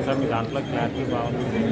Sir మీ దాంట్లో clarity బాగుంది.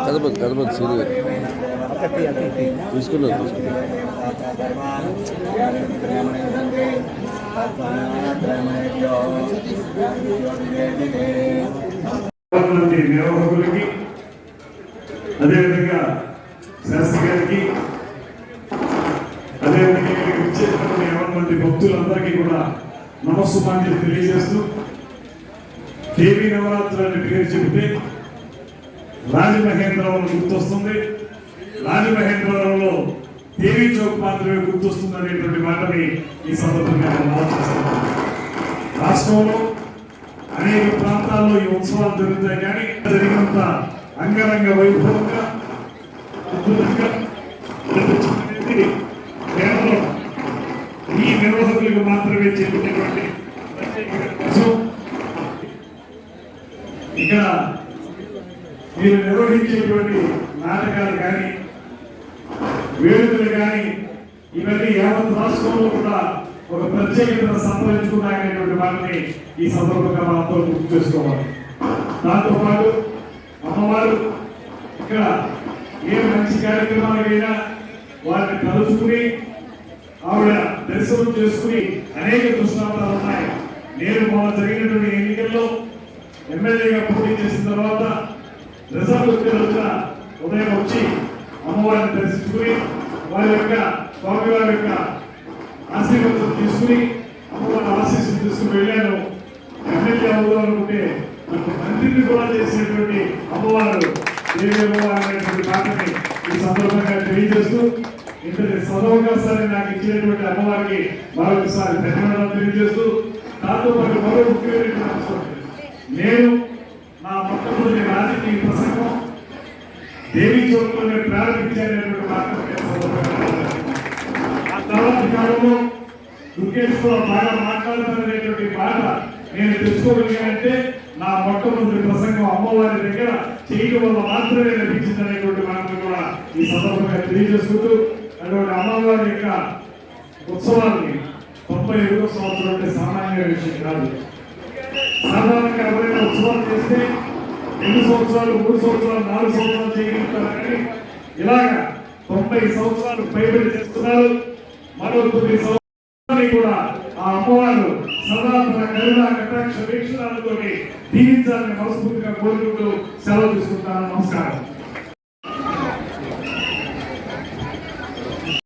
కదపదు serious తీసుకున్నాను నిర్వాహకులకి అదేవిధంగా శాస్త్రి గారికి అదేవిధంగా ఇచ్చేటువంటి 50 మంది భక్తులందరికీ కూడా నమస్సుమాంజలి తెలియజేస్తూ దేవీ నవరాత్రులని పేరు చెబితే రాజమహేంద్రవరం గుర్తొస్తుంది. రాజమహేంద్రవరంలో దేవీ చౌక్ మాత్రమే గుర్తొస్తుంది అనేటువంటి మాటని ఈ సందర్భంగా ఆలోచిస్తున్నాం. రాష్ట్రంలో అనేక ప్రాంతాల్లో ఈ ఉత్సవాలు జరుగుతాయి, కానీ జరిగినంత అంగరంగ వైభవంగా అద్భుతంగా కేవలం ఈ నిర్వాహకులకు మాత్రమే చెప్పినటువంటి ఇక్కడ మీరు నిర్వహించేటువంటి నాటకాలు కానీ వేడుకలు కానీ ఇవన్నీ యావత్ రాష్ట్రంలో కూడా ఒక ప్రత్యేకతను సంతరించుకున్నాయనేటువంటి వాటిని ఈ సందర్భంగా మనతో గుర్తు చేసుకోవాలి. దాంతోపాటు అమ్మవారు ఇక్కడ ఏ మంచి కార్యక్రమాలకైనా వారిని తలుచుకుని ఆవిడ దర్శనం చేసుకుని అనేక దృష్టాంతాలు ఉన్నాయి. నేను మొన్న జరిగినటువంటి ఎన్నికల్లో ఎమ్మెల్యేగా పోటీ చేసిన తర్వాత రిజర్వ్ రోజున ఉదయం వచ్చి అమ్మవారిని దర్శించుకుని వారి యొక్క స్వామి వారి యొక్క ఆశీర్వాదం తీసుకుని అమ్మవారి ఆశీస్సులు తీసుకుని వెళ్ళాను. ఎమ్మెల్యే అవుదాం అనుకుంటే నాకు మంత్రిని కూడా చేసినటువంటి అమ్మవారు దేవి అమ్మవారు అనేటువంటి మాటని ఈ సందర్భంగా తెలియజేస్తూ ఇంతటి సదవకాశాన్ని నాకు ఇచ్చినటువంటి అమ్మవారికి మరొకసారి ధన్యవాదాలు తెలియజేస్తూ దాంతో పాటు మరో ముఖ్యమైన నేను నా మొట్టమొదటి రాజకీయ ప్రసంగం దేవీ చౌక్లోనే ప్రారంభించానటువంటి ఆ తర్వాత కాలంలో దుర్గేశ్వర బాగా మాట్లాడుతాననేటువంటి మాట నేను తెచ్చుకోగలిగానంటే నా మొట్టమొదటి ప్రసంగం అమ్మవారి దగ్గర చేయడం వల్ల మాత్రమే లభించిందనేటువంటి మాటను కూడా ఈ సందర్భంగా తెలియజేసుకుంటూ అటువంటి అమ్మవారి యొక్క ఉత్సవాన్ని 91వ సంవత్సరం అంటే సామాన్య విషయం కాదు. సాధారణంగా ఎవరైనా ఉత్సవాలు చేస్తే 2 సంవత్సరాలు 3 సంవత్సరాలు 4 సంవత్సరాలు చేయగలుగుతారు, కానీ ఇలాగా 90 సంవత్సరాలు పైబడి చేస్తున్నారు. మరో 9 సంవత్సరాలు కూడా ఆ అమ్మవారు సదా తన కరుణ కటాక్ష వీక్షణాలతో దీవించాలని మనస్ఫూర్తిగా కోరుకుంటూ సెలవు తీసుకుంటాను. నమస్కారం.